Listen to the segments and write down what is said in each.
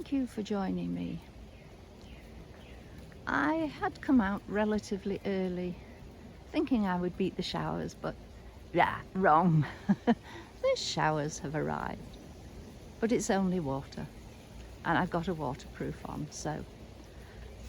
thank you for joining me. I had come out relatively early, thinking I would beat the showers, but wrong. The showers have arrived, but it's only water, and I've got a waterproof on, so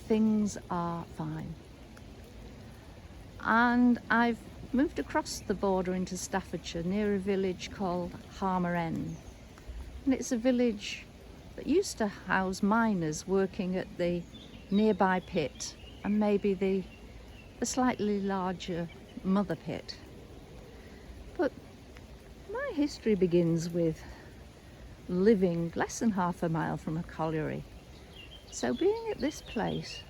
things are fine. And I've moved across the border into Staffordshire near a village called Harmer End, and it's a village that used to house miners working at the nearby pit and maybe the slightly larger mother pit. But my history begins with living less than half a mile from a colliery. So being at this place,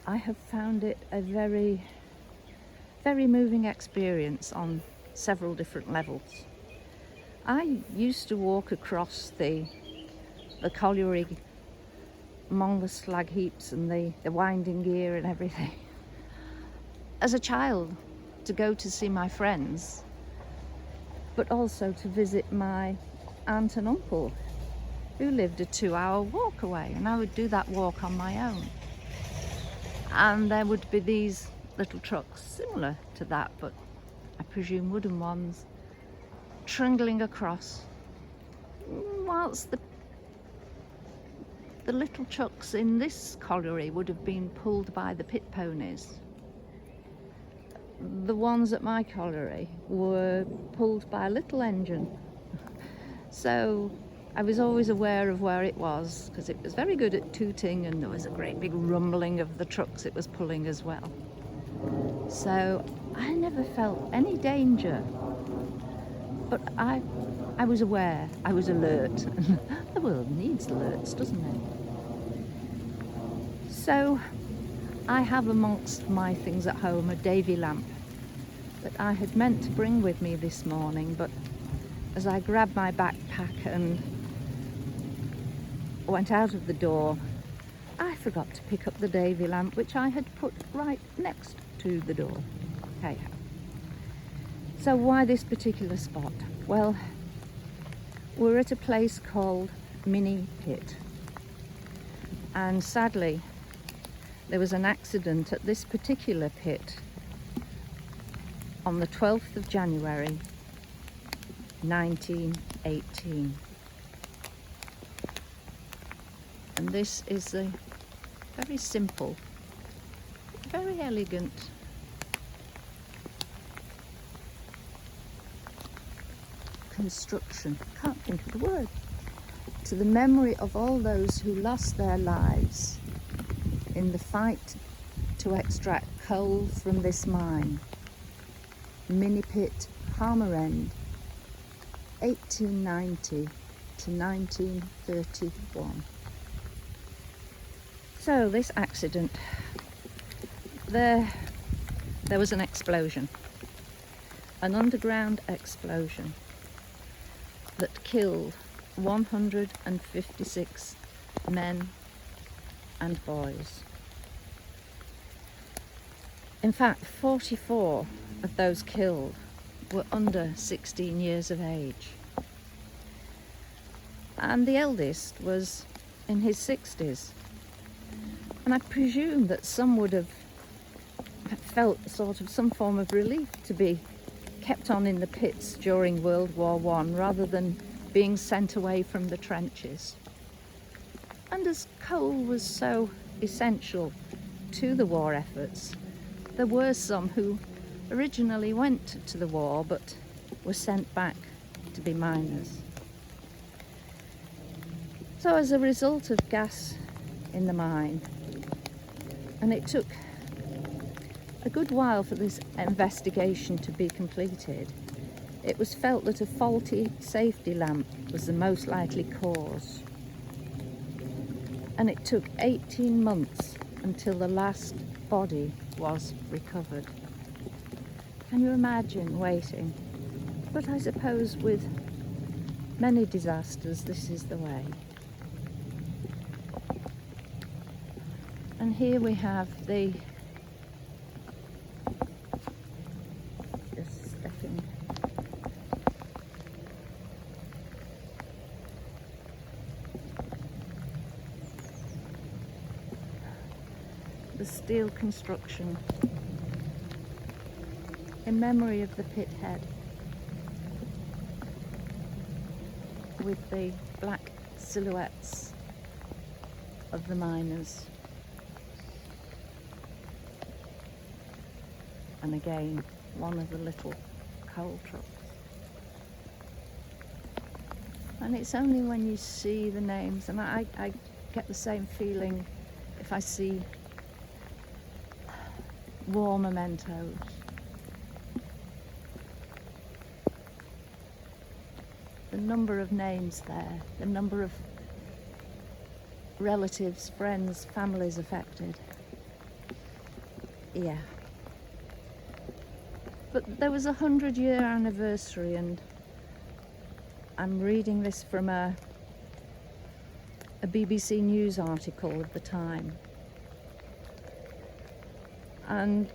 I have found it a very, very moving experience on several different levels. I used to walk across the colliery among the slag heaps and the winding gear and everything as a child, to go to see my friends, but also to visit my aunt and uncle who lived a 2-hour walk away, and I would do that walk on my own. And there would be these little trucks similar to that, but I presume wooden ones, trundling across, whilst the little trucks in this colliery would have been pulled by the pit ponies. The ones at my colliery were pulled by a little engine. So I was always aware of where it was, because it was very good at tooting, and there was a great big rumbling of the trucks it was pulling as well. So I never felt any danger, but I was aware, I was alert. The world needs alerts, doesn't it? So I have amongst my things at home a Davy lamp that I had meant to bring with me this morning, but as I grabbed my backpack and went out of the door, I forgot to pick up the Davy lamp, which I had put right next to the door. Hey ho. So why this particular spot? Well, we're at a place called Minnie Pit, and sadly there was an accident at this particular pit on the 12th of January 1918. And this is a very simple, very elegant construction, can't think of the word, to the memory of all those who lost their lives in the fight to extract coal from this mine. Minnie Pit, Harmer End, 1890 to 1931. So this accident, there was an explosion, an underground explosion that killed 156 men and boys. In fact, 44 of those killed were under 16 years of age. And the eldest was in his 60s. And I presume that some would have felt sort of some form of relief to be kept on in the pits during World War I rather than being sent away from the trenches. And as coal was so essential to the war efforts, there were some who originally went to the war but were sent back to be miners. So as a result of gas in the mine, and it took a good while for this investigation to be completed, it was felt that a faulty safety lamp was the most likely cause. And it took 18 months until the last body was recovered. Can you imagine waiting? But I suppose with many disasters, this is the way. And here we have the the steel construction in memory of the pit head with the black silhouettes of the miners. And again, one of the little coal trucks. And it's only when you see the names, and I get the same feeling if I see war mementos. The number of names there, the number of relatives, friends, families affected. Yeah. But there was a 100-year anniversary, and I'm reading this from a BBC News article of the time. And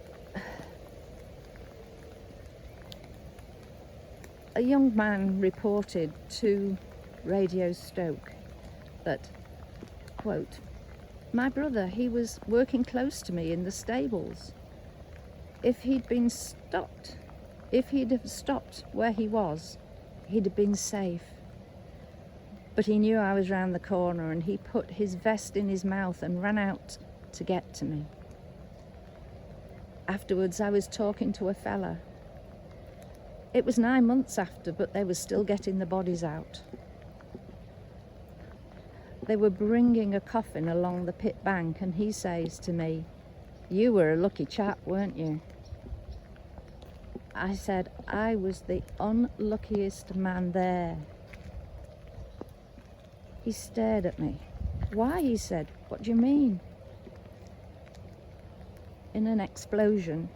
a young man reported to Radio Stoke that, quote, "My brother, he was working close to me in the stables. If he'd have stopped where he was, he'd have been safe. But he knew I was round the corner, and he put his vest in his mouth and ran out to get to me. Afterwards, I was talking to a fella. It was 9 months after, but they were still getting the bodies out. They were bringing a coffin along the pit bank, and he says to me, 'You were a lucky chap, weren't you?' I said, 'I was the unluckiest man there.' He stared at me. 'Why?' he said. 'What do you mean?' In an explosion,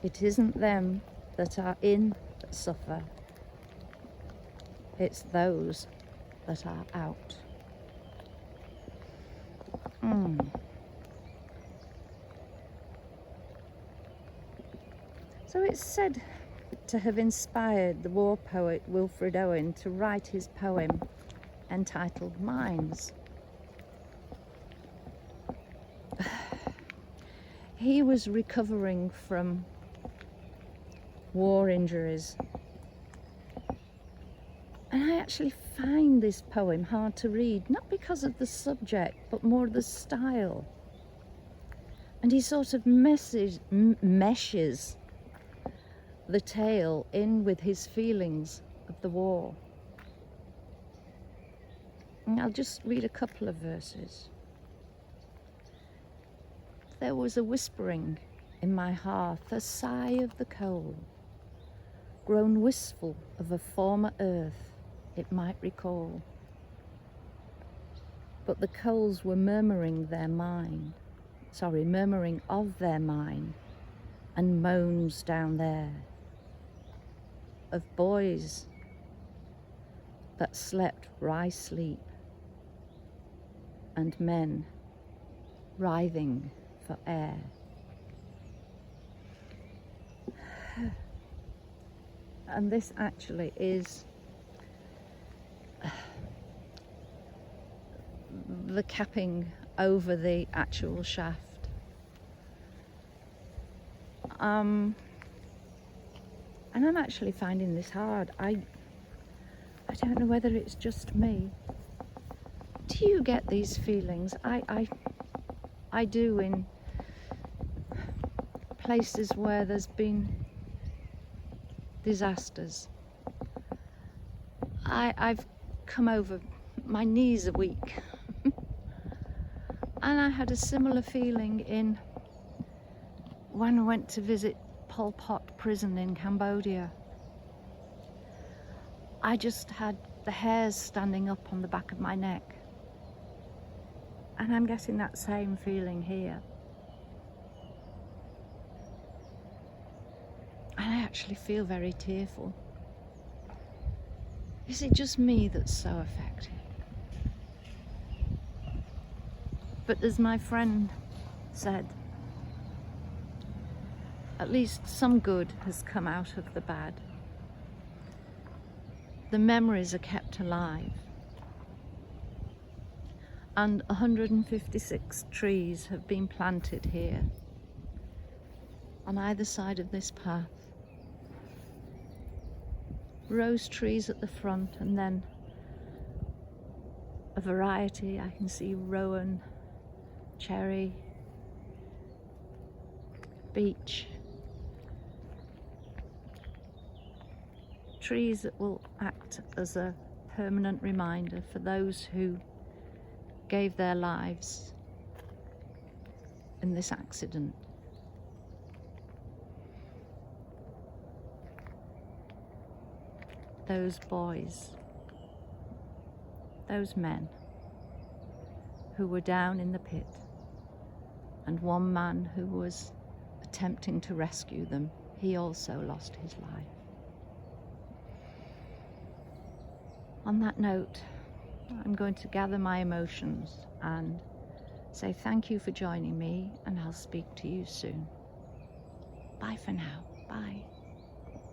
it isn't them that are in that suffer. It's those that are out." So it's said to have inspired the war poet Wilfred Owen to write his poem entitled Mines. He was recovering from war injuries. And I actually find this poem hard to read, not because of the subject, but more the style. And he sort of meshes the tale in with his feelings of the war. And I'll just read a couple of verses. "There was a whispering in my hearth, a sigh of the coal, grown wistful of a former earth it might recall. But the coals were murmuring of their mine, and moans down there of boys that slept wry sleep, and men writhing for air." And this actually is the capping over the actual shaft. And I'm actually finding this hard. I don't know whether it's just me. Do you get these feelings? I do, in places where there's been disasters. I've come over, my knees are weak. And I had a similar feeling when I went to visit Pol Pot prison in Cambodia. I just had the hairs standing up on the back of my neck. And I'm getting that same feeling here. And I actually feel very tearful. Is it just me that's so affected? But as my friend said, at least some good has come out of the bad. The memories are kept alive. and 156 trees have been planted here on either side of this path. Rose trees at the front, and then a variety. I can see rowan, cherry, beech. Trees that will act as a permanent reminder for those who gave their lives in this accident. Those boys, those men who were down in the pit, and one man who was attempting to rescue them, he also lost his life. On that note, I'm going to gather my emotions and say thank you for joining me, and I'll speak to you soon. Bye for now. Bye.